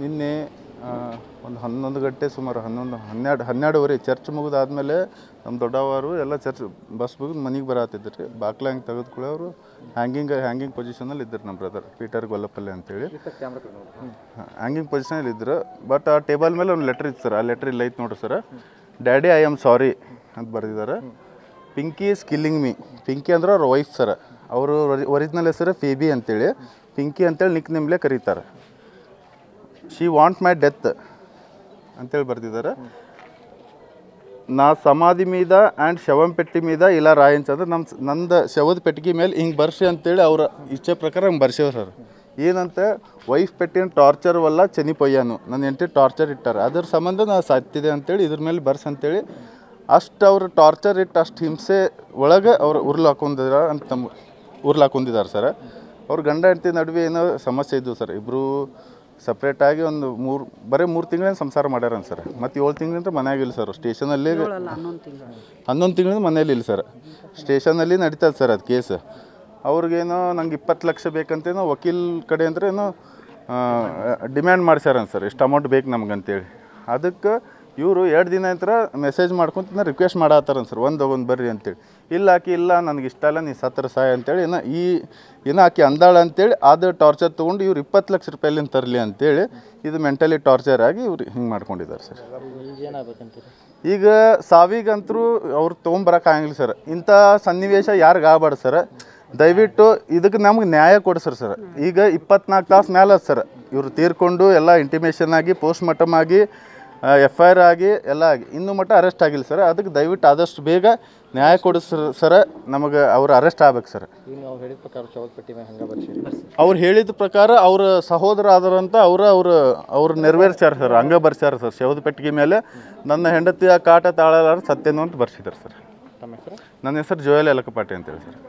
ನಿನ್ನೆ ಒಂದು 11 ಗಂಟೆ ಸುಮಾರು 12:30 ಚರ್ಚ್ ಮುಗಿದಾದ್ಮೇಲೆ ನಮ್ಮ ದೊಡ್ಡವರು ಎಲ್ಲ ಚರ್ಚ್ ಬಸ್ ಮುಗಿದು ಮನೆಗೆ ಬರತ್ತಿದ್ರು. ಬಾಕ್ಲ ಹಂಗೆ ತೆಗೆದುಕೊಳ್ಳಿ ಅವರು ಹ್ಯಾಂಗಿಂಗ್ ಪೊಸಿಷನಲ್ಲಿ ಇದ್ದರು. ನಮ್ಮ ಬ್ರದರ್ ಪೀಟರ್ ಗೊಲ್ಲಪಲ್ಲೆ ಅಂತೇಳಿ ಹ್ಯಾಂಗಿಂಗ್ ಪೊಸಿಷನಲ್ಲಿ ಇದ್ದರು. ಬಟ್ ಆ ಟೇಬಲ್ ಮೇಲೆ ಒಂದು ಲೆಟ್ರ್ ಇತ್ತು ಸರ್. ಆ ಲೆಟ್ರ್ ಇಲ್ಲ ಐತೆ ನೋಡ್ರಿ sir. Daddy I am sorry ಅಂತ ಬರೆದಿದ್ದಾರೆ. Pinky is killing me. Pinky ಅಂದ್ರೆ ಅವ್ರ ವೈಫ್ ಸರ್. ಅವರು ಒರಿಜಿನಲ್ ಹೆಸರು ಫೇಬಿ ಅಂತೇಳಿ, ಪಿಂಕಿ ಅಂತೇಳಿ ನಿಕ್ ನೇಮ್ಲೇ ಕರೀತಾರೆ. ಶಿ ವಾಂಟ್ ಮೈ ಡೆತ್ ಅಂತೇಳಿ ಬರ್ತಿದ್ದಾರೆ. నా సమాధి మీద అండ్ శవం పెట్టి మీద ఇలా రాయించంದ್ರೆ ನಂದು ಶವದ ಪೆಟ್ಟಿಗೆ ಮೇಲೆ ಹಿಂಗೆ ಬರ್ಸಿ ಅಂತೇಳಿ ಅವ್ರ ಇಚ್ಛೆ ಪ್ರಕಾರ ಹಂಗೆ ಬರ್ಸೇವ ಸರ್. ಏನಂತೆ ವೈಫ್ ಪೆಟ್ಟಿನ ಟಾರ್ಚರ್ ವಲ್ಲ ಚನಿಪೊಯ್ಯಾನು, ನನ್ನ ಹೆಂಡತಿ ಟಾರ್ಚರ್ ಇಟ್ಟಾರೆ, ಅದ್ರ ಸಂಬಂಧ ನಾನು ಸಾಯ್ತಿದೆ ಅಂತೇಳಿ ಇದ್ರ ಮೇಲೆ ಬರ್ಸಿ ಅಂತೇಳಿ ಅಷ್ಟು ಅವ್ರು ಟಾರ್ಚರ್ ಇಟ್ಟು ಅಷ್ಟು ಹಿಂಸೆ ಒಳಗೆ ಅವ್ರು ಉರ್ಲಾಕೊಂಡಿದ್ದಾರೆ ಸರ್. ಅವ್ರ ಗಂಡ ಹೆಂಡತಿ ನಡುವೆ ಏನೋ ಸಮಸ್ಯೆ ಇದ್ದವು ಸರ್. ಇಬ್ಬರು ಸಪ್ರೇಟಾಗಿ ಒಂದು 3 ತಿಂಗಳಿಂದ ಸಂಸಾರ ಮಾಡ್ಯಾರ ಸರ್. ಮತ್ತು 7 ತಿಂಗಳಿಂದ ಮನೆಯಾಗಿಲ್ಲ ಸರ್. ಸ್ಟೇಷನಲ್ಲಿ 11 ತಿಂಗಳಿಂದ ಮನೇಲಿ ಇಲ್ಲ ಸರ್. ಸ್ಟೇಷನಲ್ಲಿ ನಡೀತದೆ ಸರ್ ಅದು ಕೇಸ್. ಅವ್ರಿಗೇನೋ ನಂಗೆ 20 ಲಕ್ಷ ಬೇಕಂತೇನೋ ವಕೀಲ್ ಕಡೆ ಅಂದ್ರೆ ಏನೋ ಡಿಮ್ಯಾಂಡ್ ಮಾಡ್ಸ್ಯಾರ ಸರ್. ಎಷ್ಟು ಅಮೌಂಟ್ ಬೇಕು ನಮ್ಗಂತೇಳಿ. ಅದಕ್ಕೆ ಇವರು 2 ದಿನ ನಂತರ ಮೆಸೇಜ್ ಮಾಡ್ಕೊಂತ ರಿಕ್ವೆಸ್ಟ್ ಮಾಡತ್ತಾರ ಸರ್, ಒಂದು ಬರ್ರಿ ಅಂತೇಳಿ. ಇಲ್ಲ ಆಕಿ ಇಲ್ಲ ನನಗೆ ಇಷ್ಟ ಇಲ್ಲ, ನೀ ಸತ್ರ ಸಾಯ ಅಂತೇಳಿ ಏನೋ ಆಕಿ ಅಂದಾಳ ಅಂತೇಳಿ ಅದು ಟಾರ್ಚರ್ ತೊಗೊಂಡು ಇವ್ರು 20 ಲಕ್ಷ ರೂಪಾಯಿಲಿಂದ ತರಲಿ ಅಂತೇಳಿ ಇದು ಮೆಂಟಲಿ ಟಾರ್ಚರ್ ಆಗಿ ಇವ್ರು ಹಿಂಗೆ ಮಾಡ್ಕೊಂಡಿದ್ದಾರೆ ಸರ್. ಈಗ ಸಾವಿಗಂತರೂ ಅವ್ರು ತೊಗೊಂಬರಕ್ಕೆ ಆಗಂಗಿಲ್ಲ ಸರ್. ಇಂಥ ಸನ್ನಿವೇಶ ಯಾರಿಗೆ ಆಗಬಾರ್ದು ಸರ್. ದಯವಿಟ್ಟು ಇದಕ್ಕೆ ನಮ್ಗೆ ನ್ಯಾಯ ಕೊಡಿಸ್ರಿ ಸರ್. ಈಗ 24 ತಾಸು ಮೇಲೆ ಸರ್ ಇವರು ತೀರ್ಕೊಂಡು ಎಲ್ಲ ಇಂಟಿಮೇಷನ್ ಆಗಿ ಪೋಸ್ಟ್ ಮಾರ್ಟಮ್ ಆಗಿ FIR ಆಗಿ ಎಲ್ಲ ಆಗಿ ಇನ್ನೂ ಮಟ್ಟ ಅರೆಸ್ಟ್ ಆಗಿಲ್ಲ ಸರ್. ಅದಕ್ಕೆ ದಯವಿಟ್ಟು ಆದಷ್ಟು ಬೇಗ ನ್ಯಾಯ ಕೊಡಿಸ್ರಿ ಸರ್. ನಮಗೆ ಅವ್ರು ಅರೆಸ್ಟ್ ಆಗ್ಬೇಕು ಸರ್. ಅವ್ರು ಹೇಳಿದ ಪ್ರಕಾರ ಅವ್ರ ಸಹೋದರ ಆದರಂತ ಅವ್ರು ನೆರವೇರ್ಸ್ಯಾರ ಸರ್. ಹಂಗೆ ಬರ್ಸ್ಯಾರ ಸರ್. ಶವದ ಪೆಟ್ಟಿಗೆ ಮೇಲೆ ನನ್ನ ಹೆಂಡತಿಯ ಕಾಟ ತಾಳಲಾರ ಸತ್ಯನು ಅಂತ ಬರ್ಸಿದ್ದಾರೆ ಸರ್. ನನ್ನ ಹೆಸರು ಜೋಯಲ್ ಯಲಕಪಾಟಿ ಅಂತೇಳಿ ಸರ್.